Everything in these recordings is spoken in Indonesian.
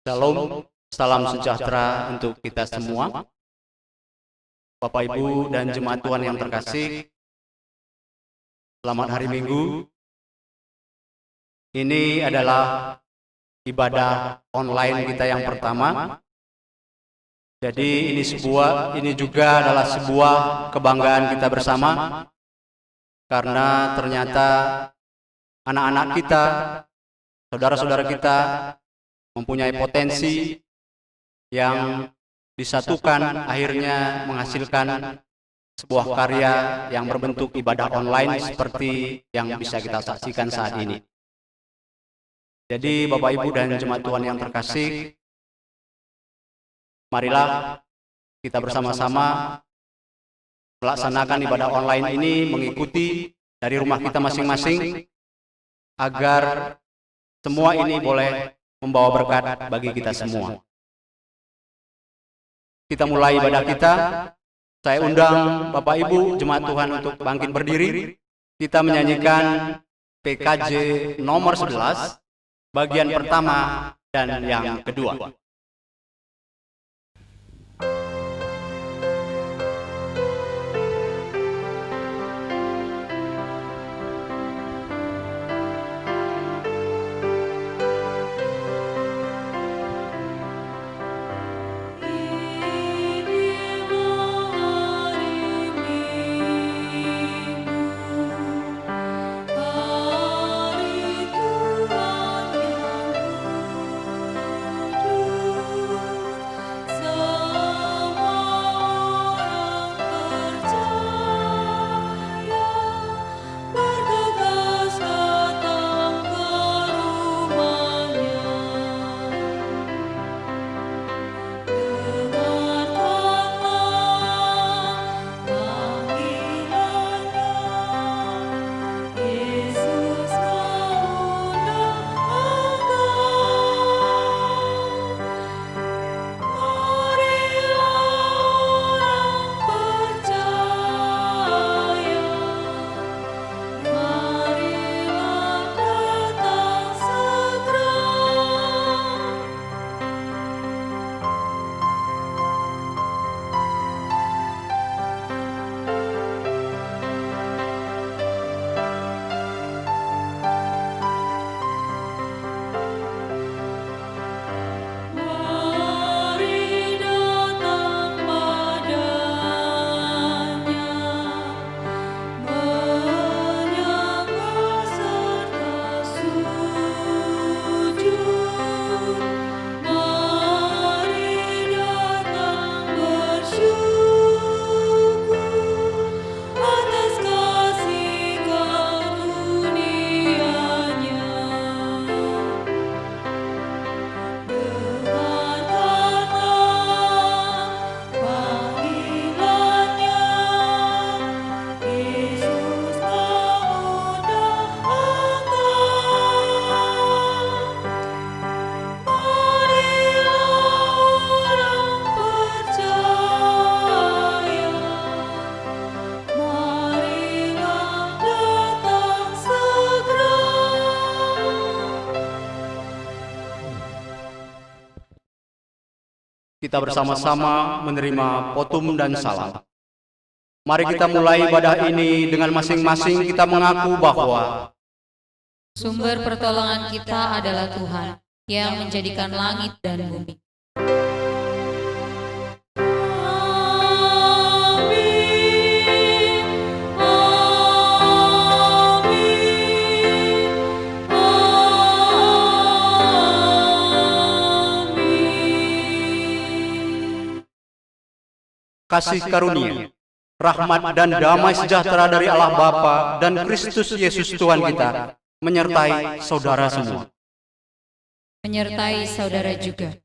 Shalom, salam sejahtera untuk kita semua. Bapak, Ibu, dan jemaat Tuhan yang terkasih, selamat hari Minggu. Ini adalah ibadah online kita yang pertama. Jadi ini juga adalah sebuah kebanggaan kita bersama, karena ternyata anak-anak kita, saudara-saudara kita mempunyai potensi yang disatukan, akhirnya menghasilkan sebuah karya yang berbentuk ibadah online seperti yang bisa kita saksikan saat ini. Jadi Bapak, Ibu, dan jemaat Tuhan yang terkasih, marilah kita bersama-sama melaksanakan ibadah online ini, mengikuti dari rumah kita masing-masing, agar semua ini boleh membawa berkat bagi kita semua. Kita mulai ibadah kita. Saya undang Bapak, Ibu, jemaat Tuhan untuk bangkit berdiri. Kita menyanyikan PKJ nomor 11, bagian pertama dan yang kedua. Kita bersama-sama menerima potum dan salam. Mari kita mulai ibadah ini dengan masing-masing kita mengaku bahwa sumber pertolongan kita adalah Tuhan yang menjadikan langit dan bumi. kasih karunia, rahmat dan damai sejahtera dari Allah Bapa dan Kristus Yesus Tuhan kita menyertai saudara semua. Menyertai saudara juga.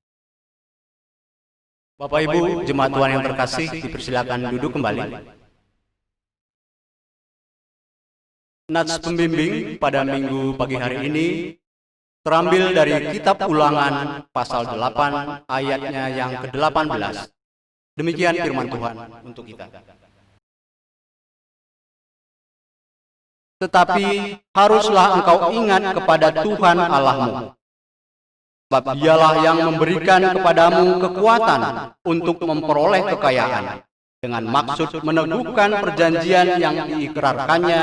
Bapak, Ibu, jemaat Tuhan yang terkasih, dipersilakan duduk kembali. Nats pembimbing pada minggu pagi hari ini terambil dari Kitab Ulangan pasal 8 ayatnya yang ke-18. Demikian firman Tuhan untuk kita. Tetapi haruslah engkau ingat kepada Tuhan Allahmu, Sebab dialah yang memberikan kepadamu kekuatan untuk memperoleh kekayaan, dengan maksud meneguhkan perjanjian yang diikrarkannya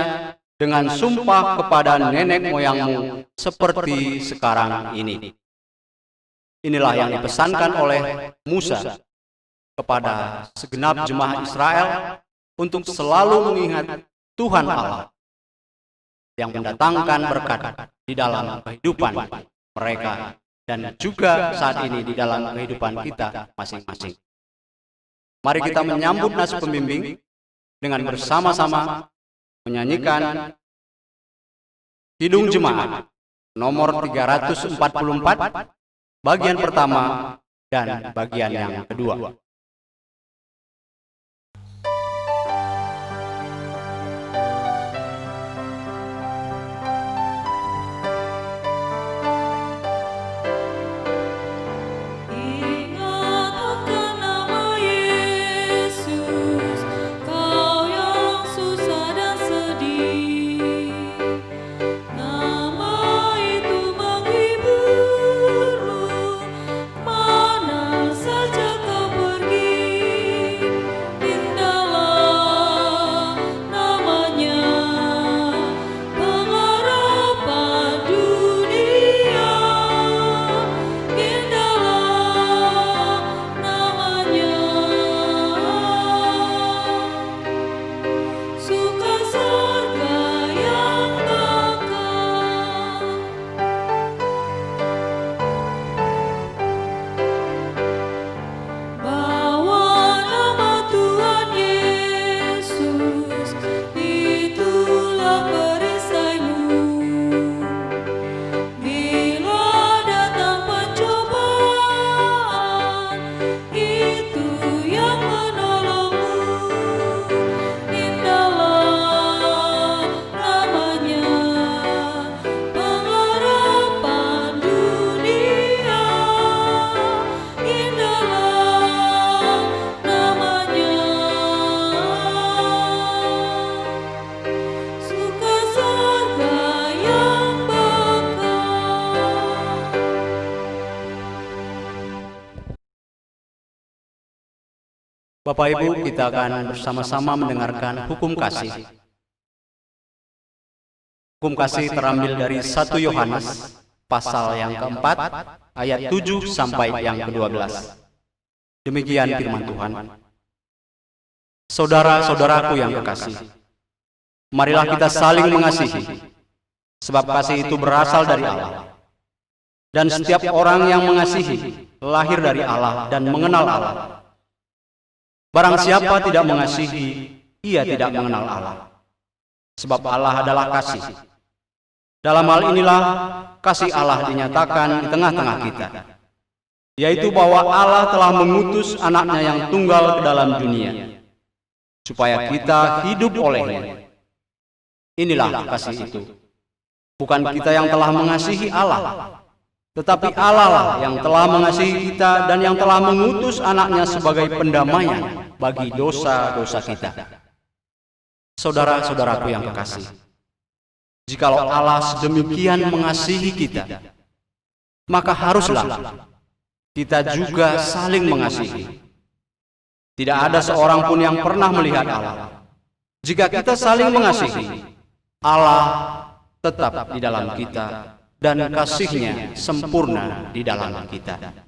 dengan sumpah kepada nenek moyangmu seperti sekarang ini. Inilah yang dipesankan oleh Musa kepada segenap jemaat Israel untuk selalu mengingat Tuhan Allah yang mendatangkan berkat di dalam kehidupan mereka dan juga saat ini di dalam kehidupan kita masing-masing. Mari kita menyambut nas pembimbing dengan bersama-sama menyanyikan Kidung Jemaat nomor 344, bagian pertama dan bagian yang kedua. Bapak Ibu, kita akan bersama-sama mendengarkan hukum kasih. Hukum kasih terambil dari 1 Yohanes pasal yang keempat ayat 7 sampai yang ke-12. Demikian firman Tuhan. Saudara-saudaraku yang kekasih, marilah kita saling mengasihi, sebab kasih itu berasal dari Allah. Dan setiap orang yang mengasihi lahir dari Allah dan mengenal Allah. Barang siapa tidak mengasihi, ia tidak mengenal Allah. Sebab Allah adalah kasih. Dalam hal inilah kasih Allah dinyatakan di tengah-tengah kita, yaitu bahwa Allah telah mengutus anaknya yang tunggal ke dalam dunia, supaya kita hidup olehnya. Inilah kasih itu. Bukan kita yang telah mengasihi Allah, tetapi Allah lah yang telah mengasihi kita dan yang telah mengutus anaknya sebagai pendamaian bagi dosa-dosa kita. Saudara-saudaraku yang kekasih, jikalau Allah sedemikian mengasihi kita, maka haruslah kita juga saling mengasihi. Tidak ada seorang pun yang pernah melihat Allah. Jika kita saling mengasihi, Allah tetap di dalam kita dan kasih-Nya sempurna di dalam kita.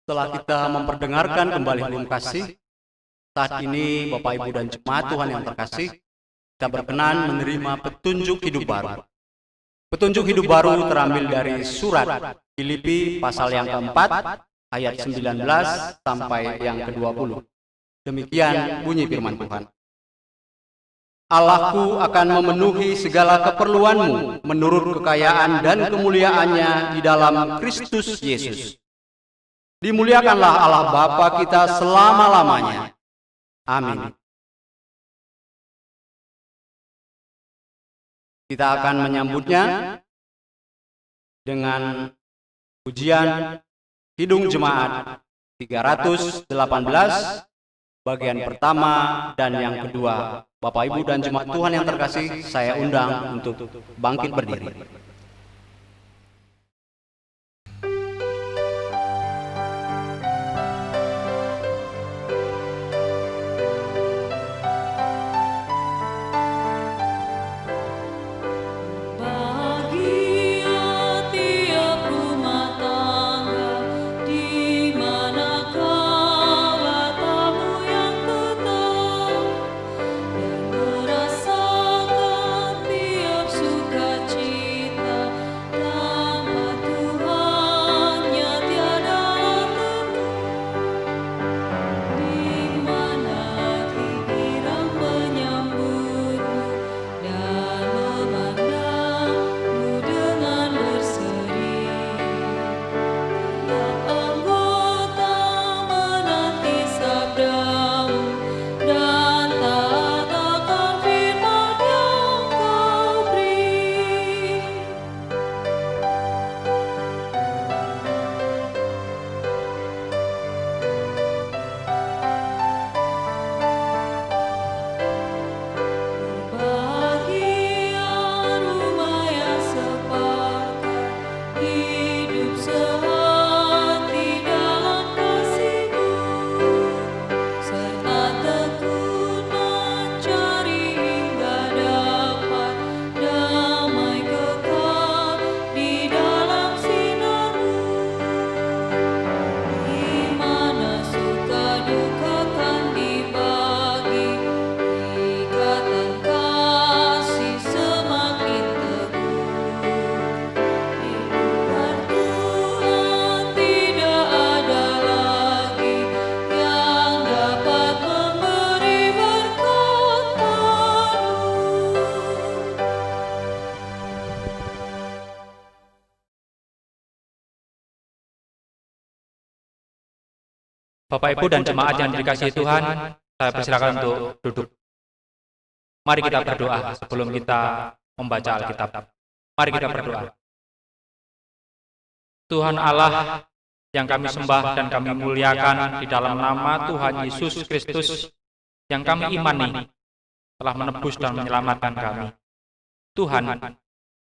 Setelah kita memperdengarkan kembali hukum kasih, saat ini Bapak Ibu dan jemaat Tuhan yang terkasih, kita berkenan menerima petunjuk hidup baru. Petunjuk hidup baru terambil dari surat Filipi pasal yang keempat ayat 19 sampai yang ke-20. Demikian bunyi firman Tuhan. Allahku akan memenuhi segala keperluanmu menurut kekayaan dan kemuliaannya di dalam Kristus Yesus. Dimuliakanlah Allah Bapa kita selama-lamanya. Amin. Kita akan menyambutnya dengan pujian Kidung Jemaat 318, bagian pertama dan yang kedua. Bapak, Ibu, dan jemaat Tuhan yang terkasih, saya undang untuk bangkit berdiri. Bapak, Ibu, dan jemaat yang dikasihi Tuhan, saya persilakan untuk duduk. Mari kita berdoa sebelum kita membaca Alkitab. Mari kita berdoa. Tuhan Allah yang kami sembah dan kami muliakan di dalam nama Tuhan Yesus Kristus yang kami imani telah menebus dan menyelamatkan kami. Tuhan,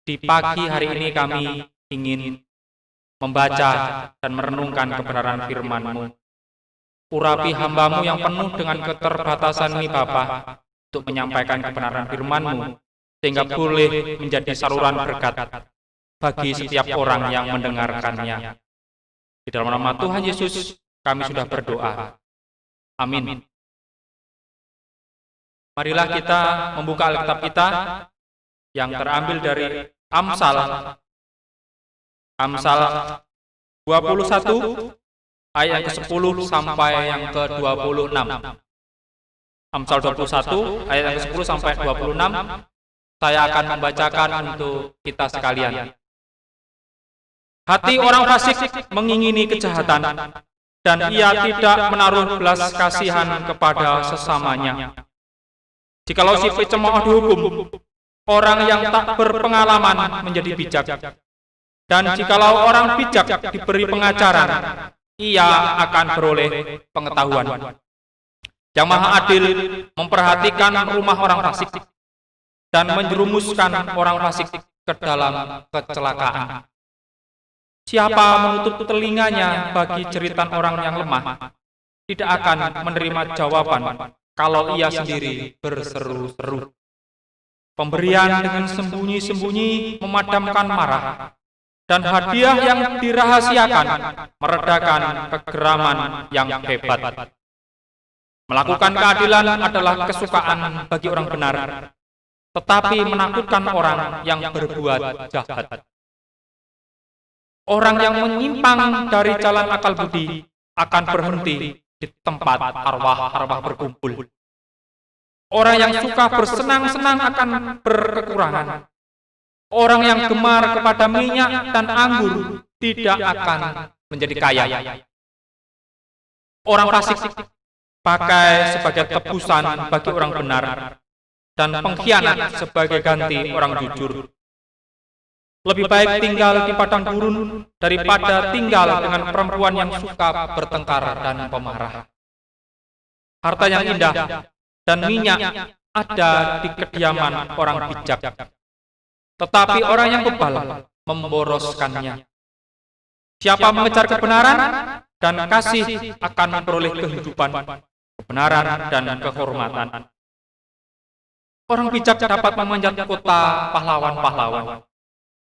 di pagi hari ini kami ingin membaca dan merenungkan kebenaran firman-Mu. Urapi hamba-Mu yang penuh dengan keterbatasan ini, Bapa, untuk menyampaikan kebenaran firman-Mu, sehingga boleh menjadi saluran berkat bagi setiap orang yang mendengarkannya. Di dalam nama Tuhan Yesus, kami sudah berdoa. Amin. Marilah kita membuka Alkitab kita yang terambil dari Amsal 21, ayat yang ke-10 sampai yang ke-26. Amsal 21, ayat yang ke-10 sampai 26, saya akan membacakan untuk kita sekalian. Hati orang fasik mengingini kejahatan, dan ia tidak menaruh belas kasihan kepada sesamanya. Jikalau si pecemooh dihukum, orang yang tak berpengalaman menjadi bijak. Dan jikalau orang bijak diberi pengajaran, ia akan beroleh pengetahuan. Yang Maha Adil memperhatikan rumah orang fasik dan menjerumuskan orang fasik ke dalam kecelakaan. Siapa menutup telinganya bagi jeritan orang yang lemah, tidak akan menerima jawaban kalau ia sendiri berseru-seru. Pemberian dengan sembunyi-sembunyi memadamkan marah, dan hadiah yang dirahasiakan meredakan kegeraman yang hebat. Melakukan keadilan adalah kesukaan bagi orang benar, tetapi menakutkan orang yang berbuat jahat. Orang yang menyimpang dari jalan akal budi akan berhenti di tempat arwah-arwah berkumpul. Orang yang suka bersenang-senang akan berkekurangan. Orang yang gemar kepada minyak dan anggur tidak akan menjadi kaya. Orang fasik pakai sebagai tebusan bagi orang benar, dan pengkhianat sebagai ganti orang jujur. Lebih baik tinggal di padang gurun daripada tinggal dengan perempuan yang suka bertengkar dan pemarah. harta yang indah, dan minyak ada di kediaman orang bijak. Tetapi orang yang bebal memboroskannya. Siapa mengejar kebenaran dan kasih akan memperoleh kehidupan, kebenaran, dan kehormatan. Orang bijak dapat memanjat kota pahlawan-pahlawan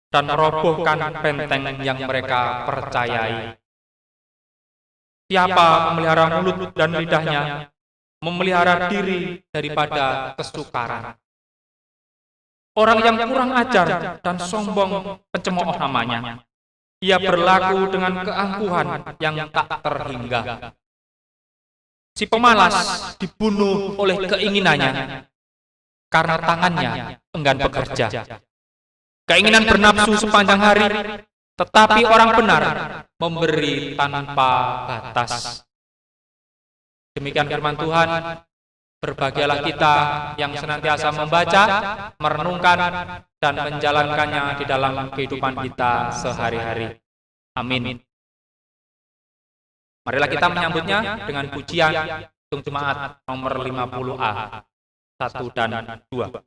dan merobohkan benteng yang mereka percayai. Siapa memelihara mulut dan lidahnya, memelihara diri daripada kesukaran. Orang yang kurang ajar dan sombong pencemooh namanya. Ia berlaku dengan keangkuhan yang tak terhingga. Si pemalas dibunuh oleh keinginannya karena tangannya enggan bekerja. Keinginan bernafsu sepanjang hari, tetapi orang benar memberi tanpa batas. Demikian firman Tuhan. Berbahagialah kita yang senantiasa membaca, merenungkan, dan menjalankannya di dalam kehidupan kita sehari-hari. Amin. Marilah kita menyambutnya dengan pujian Tung Jemaat nomor 50A, 1 dan 2.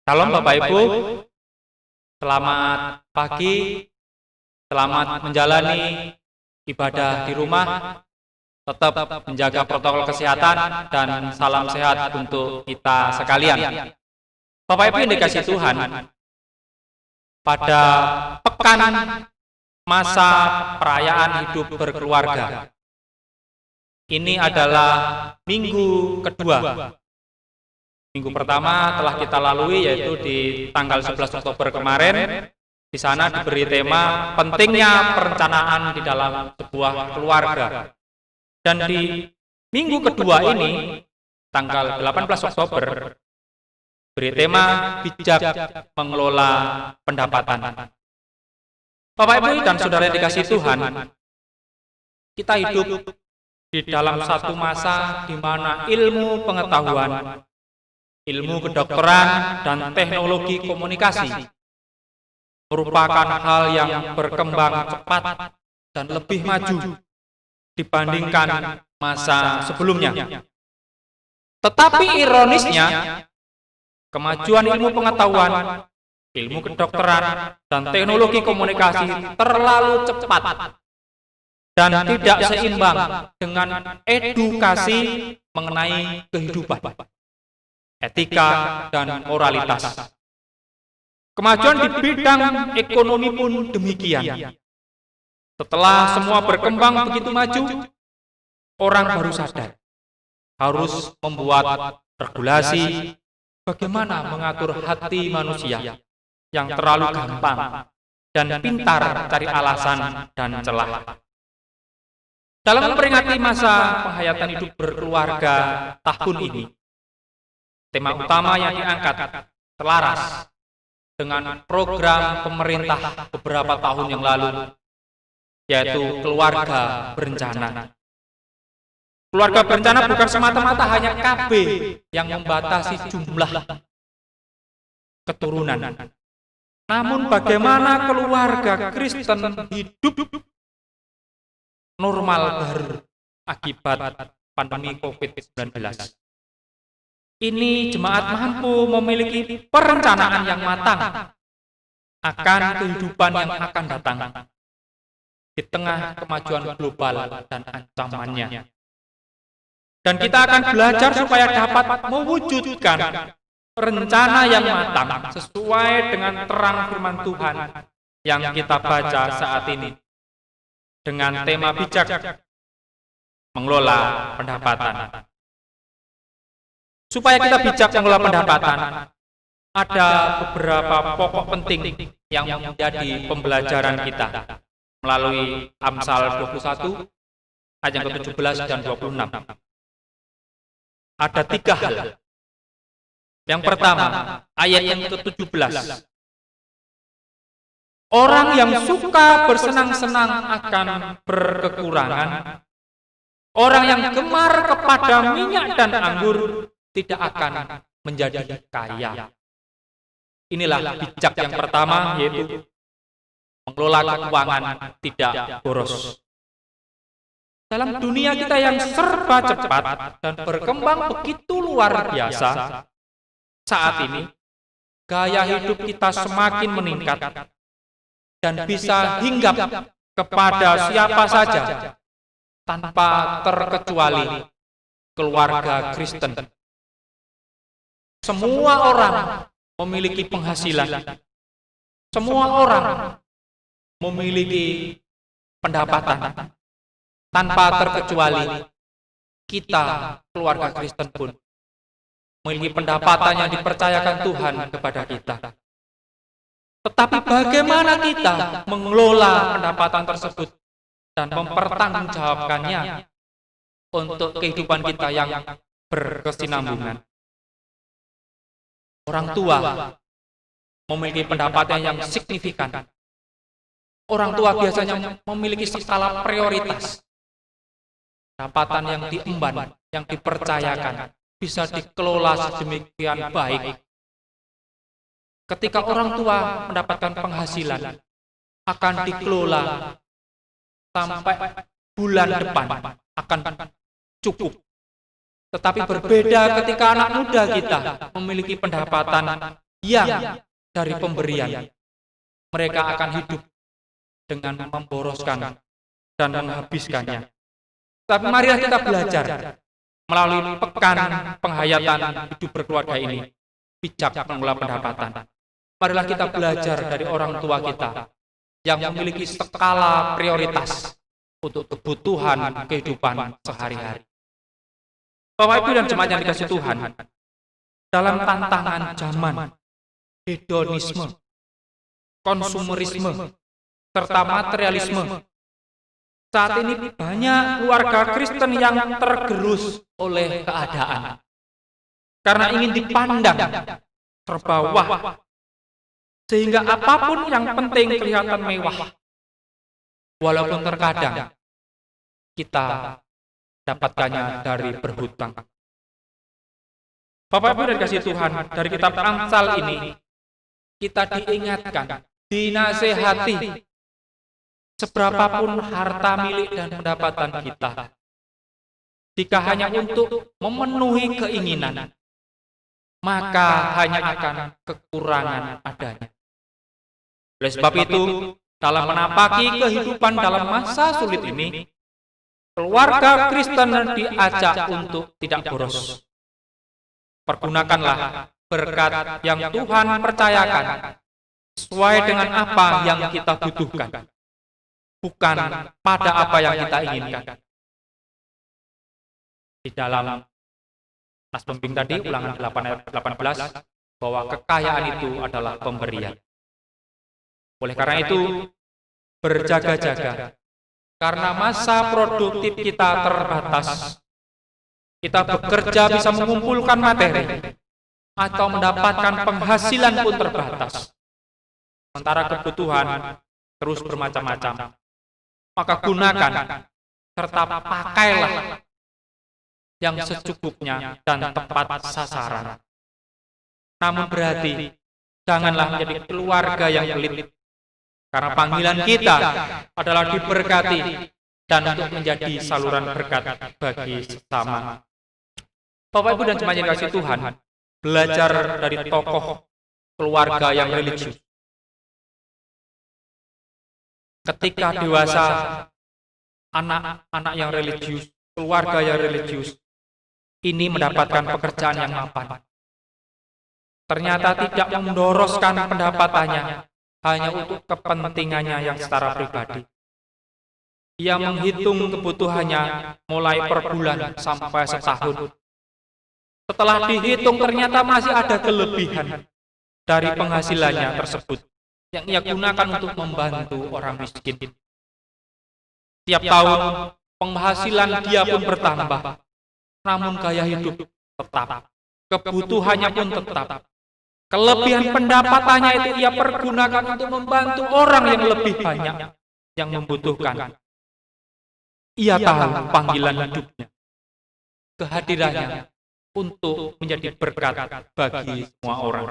Salam Bapak Ibu, selamat pagi, selamat menjalani ibadah di rumah, tetap menjaga protokol kesehatan, dan salam sehat untuk kita sekalian. Bapak Ibu yang dikasihi Tuhan, pada pekan masa perayaan hidup berkeluarga, ini adalah minggu kedua. Minggu pertama telah kita lalui, yaitu di tanggal 11 Oktober kemarin. Di sana diberi tema pentingnya perencanaan di dalam sebuah keluarga. Dan di minggu kedua ini, tanggal 18 Oktober, beri tema bijak mengelola pendapatan. Bapak Ibu dan Saudara yang dikasihi Tuhan, kita hidup di dalam satu masa di mana ilmu pengetahuan, ilmu kedokteran, dan teknologi komunikasi merupakan hal yang berkembang cepat dan lebih maju dibandingkan masa sebelumnya. Tetapi ironisnya, kemajuan ilmu pengetahuan, ilmu kedokteran, dan teknologi komunikasi terlalu cepat dan tidak seimbang dengan edukasi mengenai kehidupan, etika, dan moralitas. Kemajuan di bidang ekonomi pun demikian. Setelah semua berkembang begitu maju, orang baru sadar harus membuat regulasi bagaimana mengatur hati manusia yang terlalu gampang dan pintar cari alasan dan celah. Dalam memperingati masa penghayatan hidup berkeluarga tahun ini, tema utama yang diangkat selaras dengan program pemerintah beberapa tahun yang lalu, yaitu keluarga berencana. Keluarga berencana bukan semata-mata hanya KB yang membatasi jumlah keturunan. Namun bagaimana keluarga Kristen hidup normal baru akibat pandemi COVID-19. ini jemaat mampu memiliki perencanaan yang matang akan kehidupan yang akan datang di tengah kemajuan global dan ancamannya. Dan kita akan belajar supaya dapat mewujudkan rencana yang matang sesuai dengan terang firman Tuhan yang kita baca saat ini dengan tema bijak mengelola pendapatan. Supaya kita bijak mengelola pendapatan, ada beberapa pokok penting yang menjadi pembelajaran kita melalui Amsal 21 ayat yang ke-17 dan 26. Ada 3 hal. Yang pertama, ayat yang ke-17. Orang yang suka bersenang-senang akan berkekurangan. Orang yang gemar kepada minyak dan anggur tidak akan menjadi kaya. Inilah bijak yang pertama, yaitu mengelola keuangan tidak boros. Dalam dunia kita yang serba cepat dan berkembang begitu luar biasa, saat ini gaya hidup kita semakin meningkat dan bisa hinggap kepada siapa saja tanpa terkecuali keluarga Kristen. Semua orang memiliki penghasilan. Semua orang memiliki pendapatan. Tanpa terkecuali kita, keluarga Kristen pun, memiliki pendapatan yang dipercayakan Tuhan kepada kita. Tetapi bagaimana kita mengelola pendapatan tersebut dan mempertanggungjawabkannya untuk kehidupan kita yang berkesinambungan? Orang tua memiliki pendapatan yang signifikan. Orang tua biasanya memiliki skala prioritas. Pendapatan yang diemban, yang dipercayakan, bisa dikelola sedemikian baik. Ketika orang tua mendapatkan penghasilan, akan dikelola sampai bulan depan, akan cukup. Tetapi berbeda ketika anak muda kita memiliki pendapatan yang dari pemberian. Mereka akan hidup dengan memboroskan dan menghabiskannya. Tapi marilah kita belajar melalui pekan penghayatan hidup berkeluarga ini, bijak mengelola pendapatan. Marilah kita belajar dari orang tua kita yang memiliki skala prioritas untuk kebutuhan kehidupan sehari-hari. Bapak Ibu dan jemaat yang dikasihi Tuhan, dalam tantangan zaman, hedonisme, konsumerisme, serta materialisme, saat ini banyak keluarga Kristen yang tergerus oleh keadaan. Karena ingin dipandang terbawah, sehingga apapun yang penting kelihatan mewah. Walaupun terkadang kita dapatkannya dari berhutang. Bapak Ibu dan kasih Tuhan, dari kitab Amsal ini kita diingatkan, dinasehati, seberapapun harta milik dan pendapatan kita, jika hanya untuk memenuhi keinginan, maka hanya akan kekurangan adanya. Oleh sebab itu, dalam menapaki kehidupan dalam masa sulit ini, keluarga Kristen diajak untuk tidak boros. Pergunakanlah berkat yang Tuhan percayakan sesuai dengan apa yang kita butuhkan, bukan pada apa yang kita inginkan. Di dalam Nas Pembimbing tadi, ulangan 8 ayat 18, bahwa kekayaan itu adalah pemberian. Oleh karena itu, berjaga-jaga. Karena masa produktif kita terbatas, kita bekerja bisa mengumpulkan materi atau mendapatkan penghasilan pun terbatas. Sementara kebutuhan terus bermacam-macam. Maka gunakan serta pakailah yang secukupnya dan tepat sasaran. Namun berarti janganlah menjadi keluarga yang pelit. Karena panggilan kita adalah diberkati dan untuk menjadi saluran berkat bagi sesama. Bapak Ibu dan jemaat yang dikasihi Tuhan, belajar dari tokoh keluarga yang religius. Ketika dewasa, anak-anak yang religius, keluarga yang religius, ini mendapatkan pekerjaan yang mapan. Ternyata tidak mendoroskan pendapatannya hanya untuk kepentingannya yang secara pribadi. Ia menghitung kebutuhannya mulai per bulan sampai setahun. Setelah dihitung ternyata masih ada kelebihan dari penghasilannya tersebut yang ia gunakan untuk membantu orang miskin. Tiap tahun penghasilan dia pun bertambah, namun gaya hidup tetap, kebutuhannya pun tetap. Kelebihan pendapatannya itu ia pergunakan untuk membantu orang yang lebih banyak yang membutuhkan. Ia tahu panggilan hidupnya, kehadirannya untuk menjadi berkat bagi semua orang.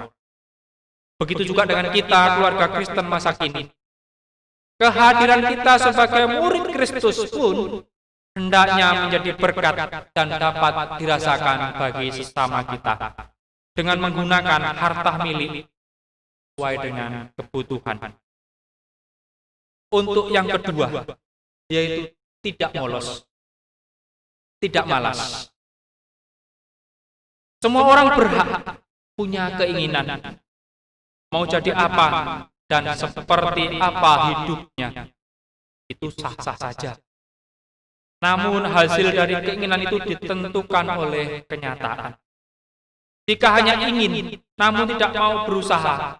Begitu juga dengan kita, keluarga Kristen masa kini. Kehadiran kita sebagai murid Kristus pun hendaknya menjadi berkat dan dapat dirasakan bagi sesama kita dengan menggunakan harta milik sesuai dengan kebutuhan. Untuk yang kedua, yaitu tidak molos, tidak malas. Semua orang berhak punya keinginan mau jadi apa dan seperti apa hidupnya. Itu sah-sah saja. Namun hasil dari keinginan itu ditentukan oleh kenyataan. Jika hanya ingin, namun tidak mau berusaha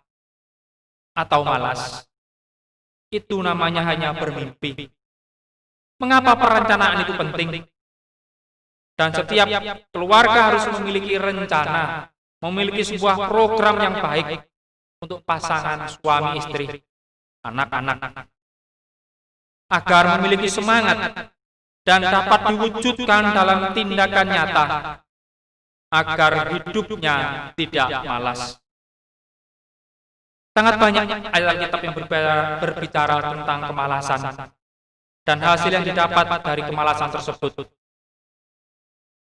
atau malas, itu namanya hanya bermimpi. Mengapa perencanaan itu penting? Dan setiap keluarga harus memiliki rencana, memiliki sebuah program yang baik untuk pasangan suami istri, anak-anak, agar memiliki semangat dan dapat diwujudkan dalam tindakan nyata, agar hidupnya tidak malas. Sangat banyak ayat Alkitab yang berbicara tentang kemalasan dan hasil yang didapat dari kemalasan tersebut.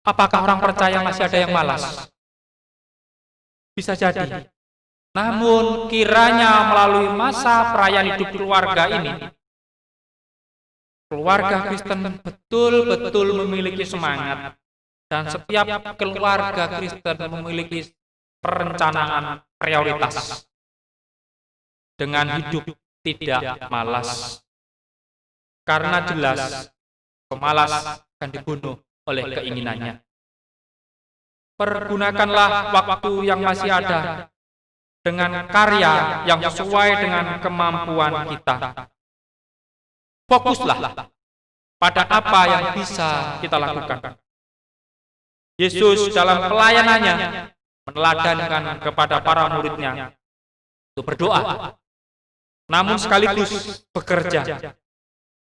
Apakah orang percaya masih ada yang malas? Bisa jadi. Namun kiranya melalui masa perayaan hidup keluarga ini, keluarga Kristen betul-betul memiliki semangat dan setiap keluarga Kristen memiliki perencanaan prioritas dengan hidup tidak malas. Karena jelas pemalas akan dibunuh oleh keinginannya. Pergunakanlah waktu yang masih ada dengan karya yang sesuai dengan kemampuan kita. Fokuslah pada apa yang bisa kita lakukan. Yesus dalam pelayanannya meneladankan kepada para muridnya untuk berdoa, namun sekaligus bekerja,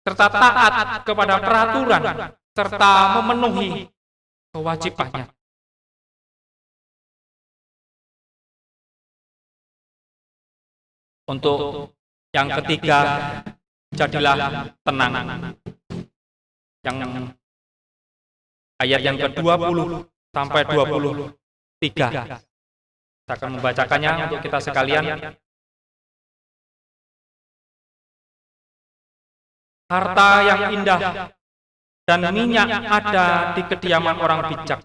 serta taat kepada peraturan, serta memenuhi kewajibannya. Untuk yang ketiga, jadilah tenang. Yang ayat yang ke-20 sampai 23. Saya akan membacakannya untuk kita sekalian. Harta yang indah dan minyak ada di kediaman orang bijak,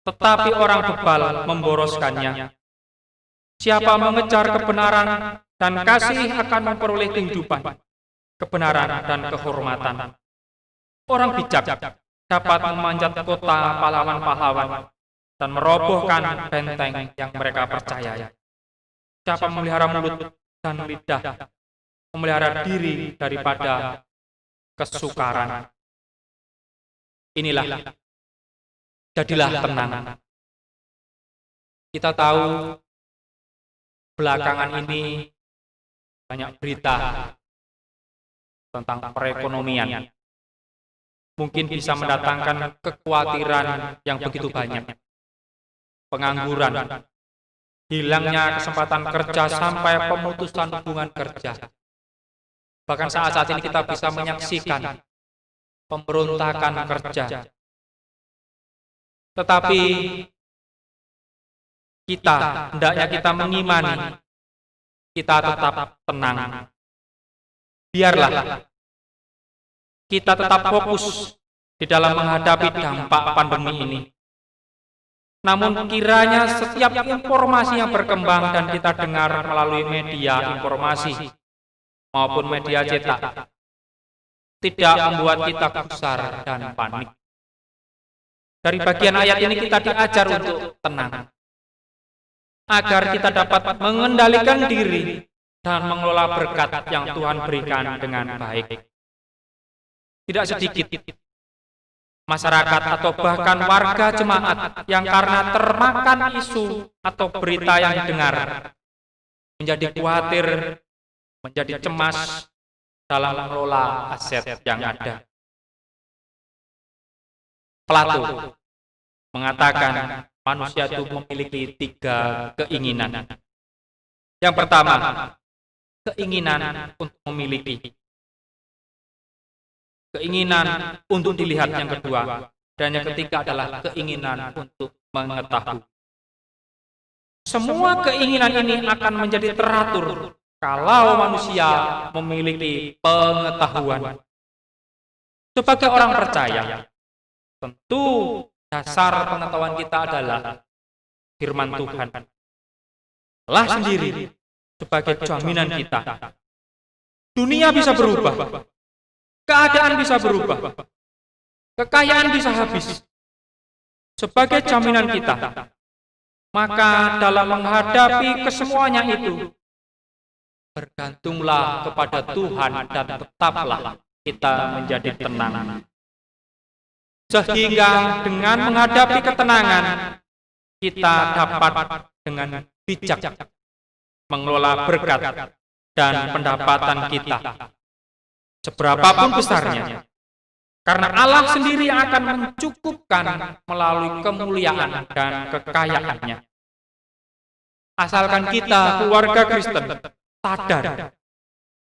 tetapi orang bebal memboroskannya. Siapa mengejar kebenaran dan kasih akan memperoleh kehidupan, kebenaran dan kehormatan. Orang bijak dapat memanjat kota pahlawan-pahlawan dan merobohkan benteng yang mereka percayai. Siapa memelihara mulut dan lidah, memelihara diri daripada kesukaran. Inilah, jadilah tenang. Kita tahu belakangan ini banyak berita tentang perekonomian. Mungkin bisa mendatangkan kekhawatiran yang begitu banyak. Pengangguran, hilangnya kesempatan kerja sampai pemutusan hubungan kerja. Bahkan saat ini kita bisa menyaksikan pemberontakan kerja. Tetapi hendaknya kita mengimani, kita tetap tenang. Biarlah kita tetap fokus di dalam menghadapi dampak pandemi ini. Namun kiranya setiap informasi yang berkembang dan kita dengar melalui media informasi maupun media cetak tidak membuat kita gusar dan panik. Dari bagian ayat ini kita diajar untuk tenang, agar kita dapat mengendalikan diri dan mengelola berkat yang Tuhan berikan dengan baik. Tidak sedikit masyarakat atau bahkan warga jemaat yang karena termakan isu atau berita yang didengar menjadi khawatir, menjadi cemas dalam mengelola aset yang ada. Plato mengatakan manusia itu memiliki 3 keinginan. Yang pertama, keinginan untuk memiliki, keinginan untuk dilihat yang kedua, dan yang ketiga adalah keinginan untuk mengetahui. Semua keinginan ini akan menjadi teratur kalau manusia memiliki pengetahuan. Sebagai orang percaya, tentu dasar pengetahuan kita adalah firman Tuhan. Allah sendiri sebagai jaminan kita. Dunia bisa berubah, keadaan bisa berubah, kekayaan bisa habis. Sebagai jaminan kita, maka dalam menghadapi kesemuanya itu, bergantunglah kepada Tuhan dan tetaplah kita menjadi tenang. Sehingga dengan menghadapi ketenangan, kita dapat dengan bijak mengelola berkat dan pendapatan kita, seberapapun besarnya. Karena Allah sendiri akan mencukupkan melalui kemuliaan dan kekayaannya. Asalkan kita, keluarga Kristen, sadar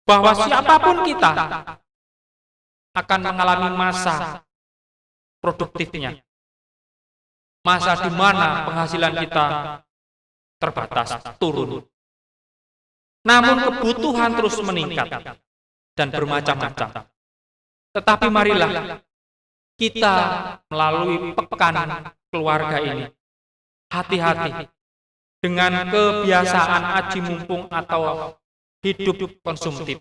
bahwa siapapun kita akan mengalami masa produktifnya, masa di mana penghasilan kita terbatas, turun. Namun kebutuhan terus meningkat dan bermacam-macam. Tetapi marilah kita melalui pekan keluarga ini hati-hati dengan kebiasaan aji mumpung atau hidup konsumtif.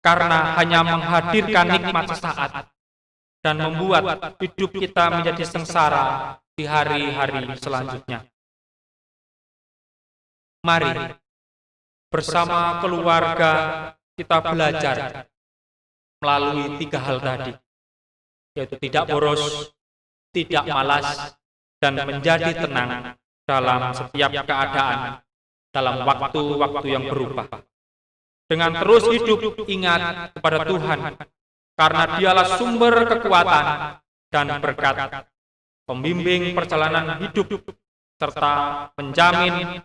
Karena hanya menghadirkan nikmat sesaat dan membuat hidup kita menjadi sengsara di hari-hari selanjutnya. Mari bersama keluarga kita belajar melalui 3 hal tadi, yaitu tidak boros, tidak malas, dan menjadi tenang dalam setiap keadaan, dalam waktu-waktu yang berubah. Dengan terus hidup ingat kepada Tuhan, karena Dialah sumber kekuatan dan berkat, pembimbing perjalanan hidup, serta penjamin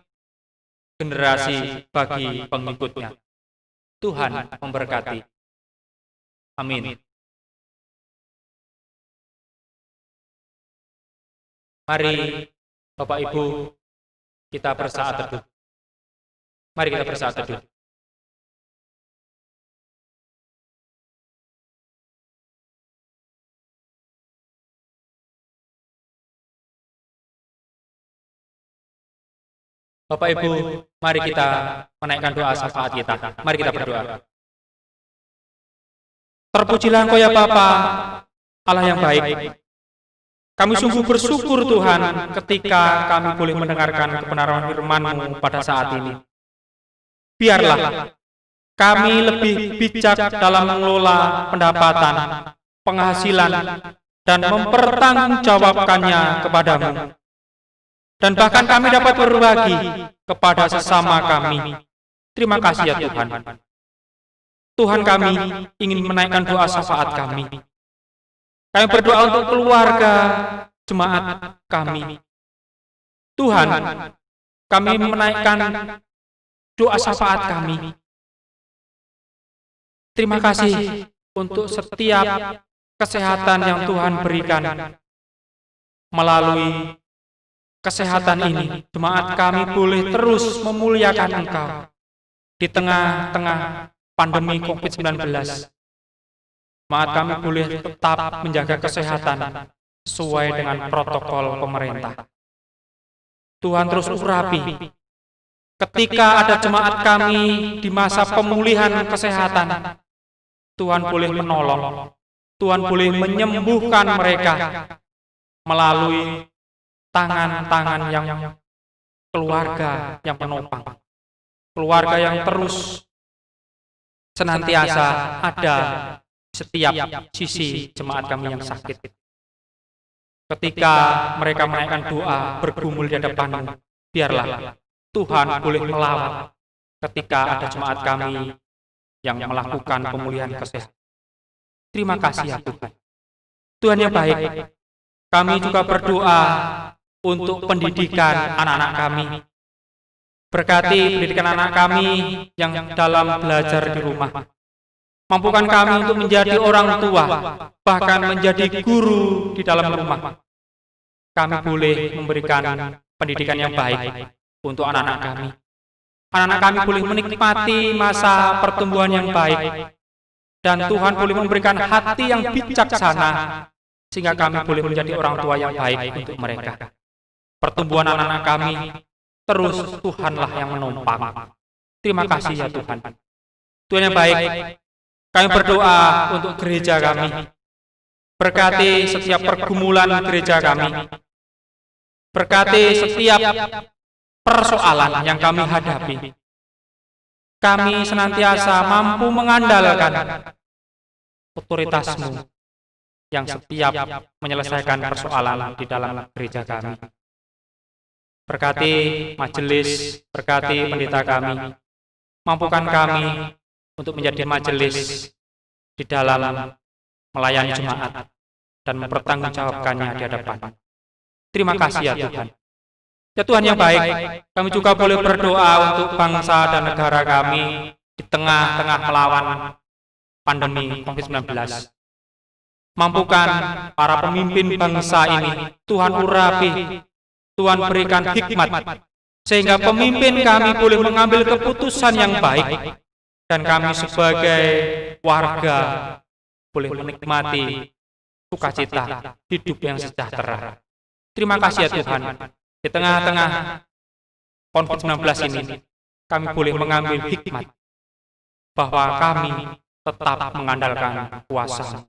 generasi bagi pengikutnya. Tuhan memberkati. Amin. Mari Bapak Ibu kita bersaat teduh. Mari kita bersaat teduh. Bapak Ibu, mari kita menaikkan doa syafaat kita. Mari kita berdoa. Terpujilah Engkau ya Bapa, Allah yang baik. Kami sungguh bersyukur Tuhan ketika kami boleh mendengarkan kebenaran firman-Mu pada saat ini. Biarlah kami lebih bijak dalam mengelola pendapatan, penghasilan, dan mempertanggungjawabkannya kepadamu. Dan bahkan kami dapat berbagi kepada sesama kami. Terima kasih ya Tuhan. Tuhan, kami ingin menaikkan doa syafaat kami. Kami berdoa untuk keluarga jemaat kami. Tuhan, kami menaikkan doa syafaat kami. Terima kasih untuk setiap kesehatan yang Tuhan berikan. Melalui kesehatan ini, jemaat kami boleh terus memuliakan Engkau di tengah-tengah pandemi COVID-19. Jemaat kami boleh tetap menjaga kesehatan sesuai dengan protokol pemerintah. Tuhan terus urapi ketika ada jemaat kami di masa pemulihan kesehatan. Tuhan boleh menolong, Tuhan boleh menyembuhkan mereka melalui tangan-tangan yang keluarga yang menopang, keluarga yang terus senantiasa ada di setiap sisi jemaat kami yang sakit. Ketika mereka menaikkan doa bergumul di hadapan-Mu, biarlah Tuhan boleh melawat ketika ada jemaat kami yang melakukan pemulihan kesehatan. Terima kasih ya Tuhan. Tuhan yang baik, kami juga berdoa untuk pendidikan anak-anak kami. Berkati pendidikan anak kami yang dalam belajar di rumah. Mampukan kami untuk menjadi orang tua, bahkan menjadi guru di dalam rumah. Kami boleh memberikan pendidikan yang baik untuk anak-anak kami. Anak-anak kami boleh menikmati masa pertumbuhan yang baik. Dan Tuhan boleh memberikan hati yang bijaksana, sehingga kami boleh menjadi orang tua yang baik untuk mereka. Pertumbuhan anak-anak kami, terus Tuhanlah yang menopang. Terima kasih ya Tuhan. Tuhan yang baik, kami berdoa untuk gereja kami. Berkati setiap pergumulan gereja kami. Berkati setiap persoalan yang kami hadapi. Kami senantiasa mampu mengandalkan otoritas-Mu yang setiap menyelesaikan persoalan di dalam gereja kami. Berkati majelis, berkati pendeta kami, mampukan kami untuk menjadi majelis di dalam melayani jemaat dan mempertanggungjawabkannya di hadapan. Terima kasih ya Tuhan. Ya Tuhan yang baik, kami juga boleh berdoa untuk bangsa dan negara kami di tengah-tengah melawan pandemi COVID-19. Mampukan para pemimpin bangsa ini, Tuhan urapi, Tuhan berikan hikmat, sehingga pemimpin kami boleh mengambil keputusan yang baik, dan kami sebagai warga boleh menikmati sukacita hidup yang sejahtera. Terima kasih ya Tuhan. Di tengah-tengah COVID-19 ini, kami boleh mengambil hikmat bahwa kami tetap mengandalkan kuasa.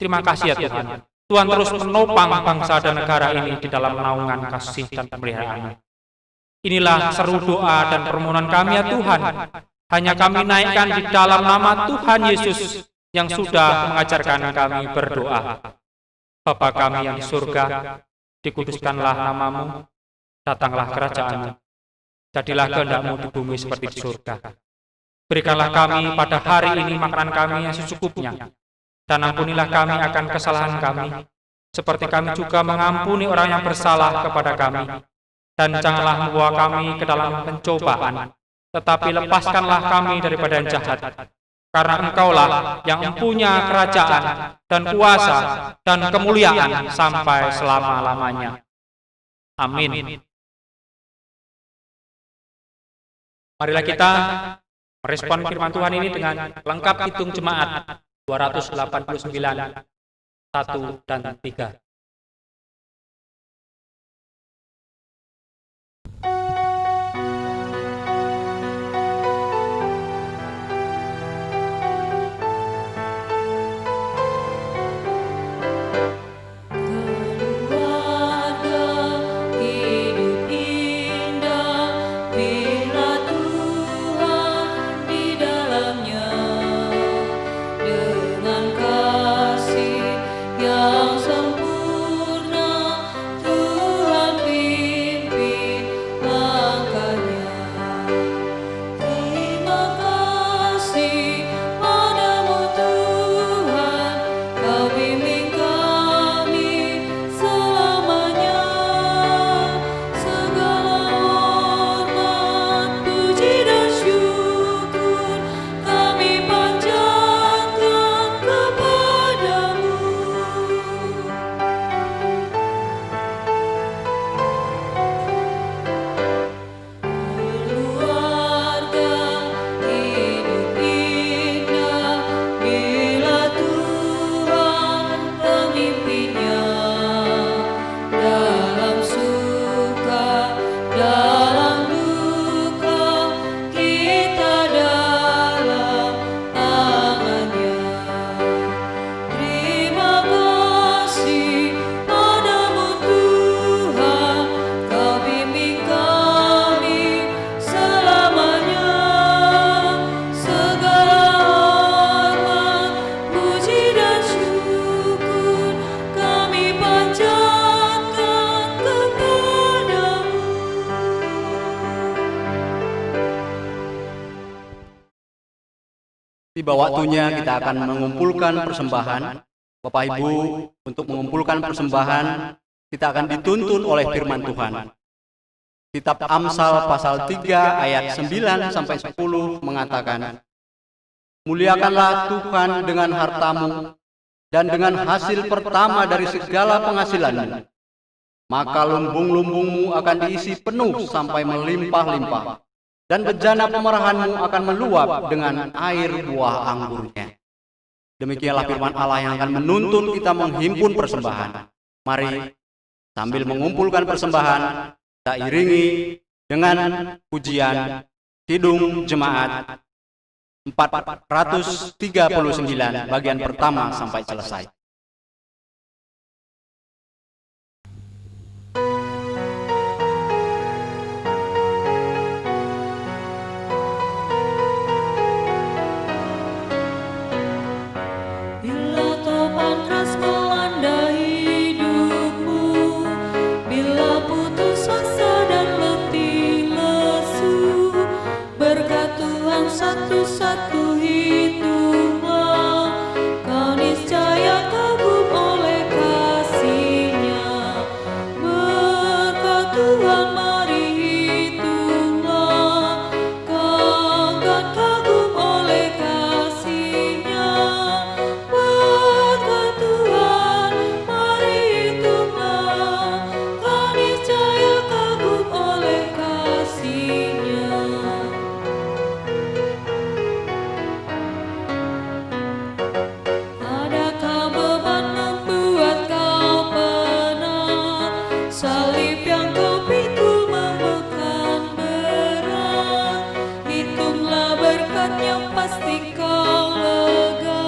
Terima kasih ya Tuhan. Tuhan terus menopang bangsa dan negara ini di dalam naungan kasih dan pemeliharaan. Inilah seru doa dan permohonan kami ya Tuhan. Hanya kami naikkan di dalam nama Tuhan Yesus yang sudah mengajarkan kami berdoa. Bapa kami yang di surga, dikuduskanlah nama-Mu, datanglah kerajaan-Mu, jadilah kehendak-Mu di bumi seperti di surga. Berikanlah kami pada hari ini makanan kami yang secukupnya, dan ampunilah kami akan kesalahan kami, seperti kami juga mengampuni orang yang bersalah kepada kami. Dan janganlah membawa kami ke dalam pencobaan, tetapi lepaskanlah kami daripada yang jahat. Karena Engkaulah yang mempunyai kerajaan dan kuasa dan kemuliaan sampai selama-lamanya. Amin. Marilah kita merespon firman Tuhan ini dengan lengkap hitung jemaat 289, 1 dan 3. Dengan kasih yang sempurna. Tiba waktunya kita akan mengumpulkan persembahan. Bapak Ibu, untuk mengumpulkan persembahan, kita akan dituntun oleh firman Tuhan. Kitab Amsal pasal 3 ayat 9 sampai 10 mengatakan, "Muliakanlah Tuhan dengan hartamu dan dengan hasil pertama dari segala penghasilanmu. Maka lumbung-lumbungmu akan diisi penuh sampai melimpah-limpah, dan bejana pemerahanmu akan meluap dengan air buah anggurnya." Demikianlah firman Allah yang akan menuntun kita menghimpun persembahan. Mari, sambil mengumpulkan persembahan, kita iringi dengan pujian Kidung Jemaat 439 bagian pertama sampai selesai. Bila topan keras melanda hidupmu, bila putus asa dan letih lesu, berkat Tuhan satu-satu hitunglah, kau niscaya kagum oleh kasih-Nya. Berkat Tuhan mari hitunglah, kau akan kagum oleh kasih-Nya. Berkat Tuhan mari hitunglah, kau niscaya kagum oleh kasih-Nya. Adakah beban membuat kau penat? Salib yang kau pikul membekan berat. Hitunglah berkatnya, pasti kau lega,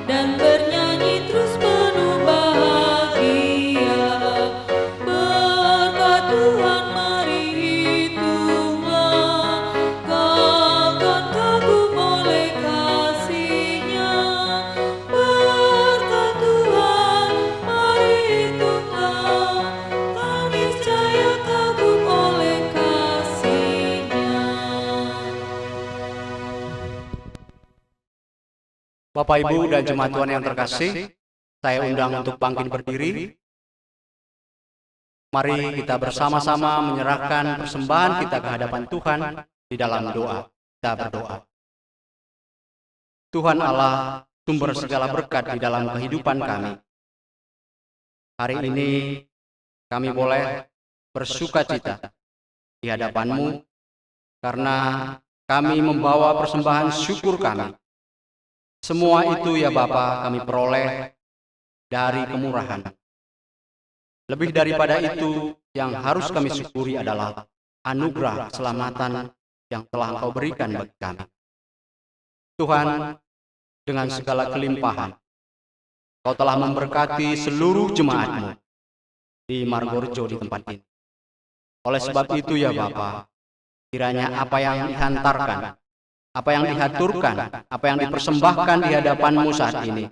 dan bernyanyi terus penuh bahagia. Berkat Tuhan mari hitunglah, kau akan kagum oleh kasih-Nya. Berkat Tuhan mari hitunglah, kau niscaya kagum oleh kasih-Nya. Bapak, Ibu, dan jemaat Tuhan yang terkasih, saya undang untuk bangkit berdiri. Mari kita bersama-sama menyerahkan persembahan kita ke hadapan Tuhan di dalam doa. Kita berdoa. Tuhan Allah, sumber segala berkat di dalam kehidupan kami. Hari ini kami boleh bersukacita di hadapan-Mu karena kami membawa persembahan syukur kami. Semua itu ya Bapa kami peroleh dari kemurahan. Lebih daripada itu, yang harus kami syukuri adalah anugerah keselamatan yang telah Engkau berikan bagi kami. Tuhan, dengan segala kelimpahan, Kau telah memberkati seluruh jemaat-Mu di Margorejo di tempat ini. Oleh sebab itu ya Bapa, kiranya apa yang dihantarkan, apa yang dihaturkan, apa yang dipersembahkan di hadapan-Mu saat ini,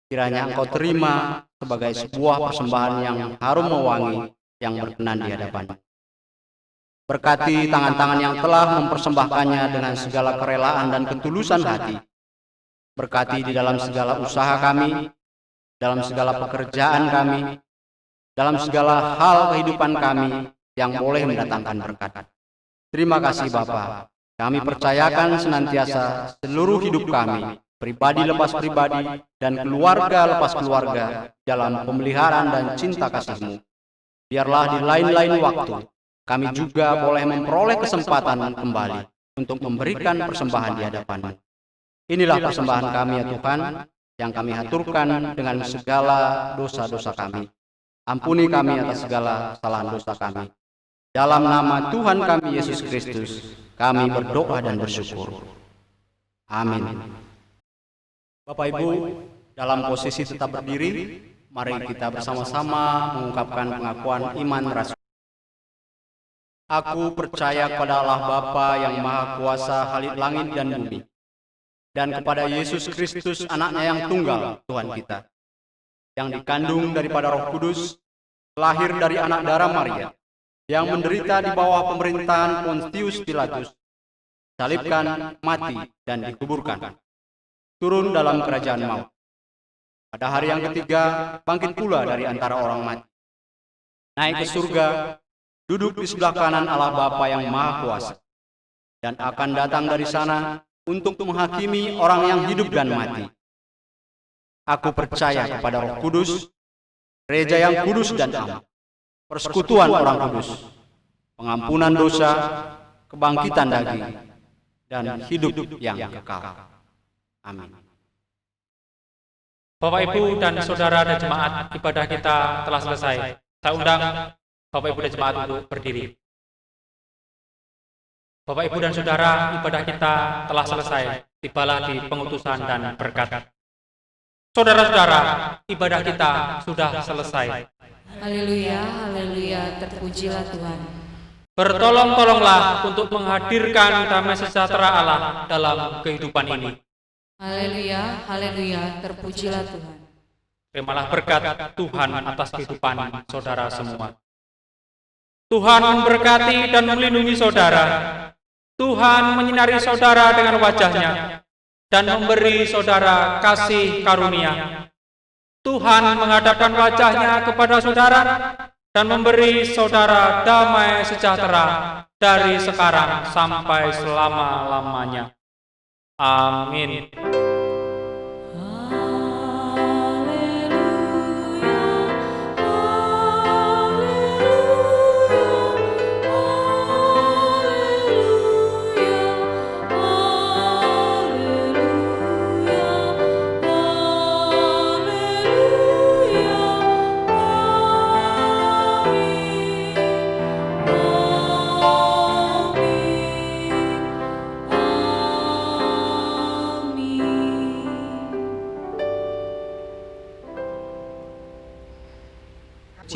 kiranya Engkau terima sebagai sebuah persembahan yang harum mewangi, yang berkenan di hadapan-Mu. Berkati tangan-tangan yang telah mempersembahkannya dengan segala kerelaan dan ketulusan hati. Berkati di dalam segala usaha kami, dalam segala pekerjaan kami, dalam segala hal kehidupan kami yang boleh mendatangkan berkat. Terima kasih Bapa. Kami percayakan senantiasa seluruh hidup kami, pribadi lepas pribadi, dan keluarga lepas keluarga, dalam pemeliharaan dan cinta kasih-Mu. Biarlah di lain-lain waktu, kami juga boleh memperoleh kesempatan kembali untuk memberikan persembahan di hadapan-Mu. Inilah persembahan kami ya Tuhan, yang kami haturkan dengan segala dosa-dosa kami. Ampuni kami atas segala kesalahan dosa kami. Dalam nama Tuhan kami Yesus Kristus, kami berdoa dan bersyukur. Amin. Bapak Ibu, dalam posisi tetap berdiri, mari kita bersama-sama mengungkapkan pengakuan iman rasul. Aku percaya kepada Allah Bapa yang Maha Kuasa Halik langit dan bumi, dan kepada Yesus Kristus anaknya yang tunggal, Tuhan kita, yang dikandung daripada Roh Kudus, lahir dari anak darah Maria, yang menderita di bawah pemerintahan Pontius Pilatus, salibkan, mati, dan dikuburkan. turun dalam kerajaan maut. Pada hari yang ketiga, bangkit pula dari antara orang mati, naik ke surga, duduk di sebelah kanan Allah Bapa yang Maha Kuasa, dan akan datang dari sana untuk menghakimi orang yang hidup dan mati. Aku percaya kepada Roh Kudus, gereja yang kudus dan am, persekutuan orang kudus, pengampunan dosa, kebangkitan daging, dan hidup yang kekal. Amin. Bapak, Ibu, dan Saudara dan jemaat, ibadah kita telah selesai. Saya undang Bapak, Ibu, dan jemaat untuk berdiri. Bapak, Ibu, dan Saudara, ibadah kita telah selesai. Tibalah di pengutusan dan berkat. Saudara-saudara, ibadah kita sudah selesai. Haleluya, haleluya, terpujilah Tuhan. Bertolong-tolonglah untuk menghadirkan damai sejahtera Allah dalam kehidupan ini. Haleluya, haleluya, terpujilah Tuhan. Terimalah berkat Tuhan atas kehidupan saudara semua. Tuhan memberkati dan melindungi saudara. Tuhan menyinari saudara dengan wajah-Nya dan memberi saudara kasih karunia. Tuhan menghadapkan wajah-Nya kepada saudara dan memberi saudara damai sejahtera dari sekarang sampai selama-lamanya. Amin.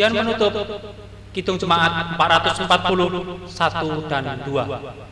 Ujian menutup Kidung Jemaat 440, 1 dan 2.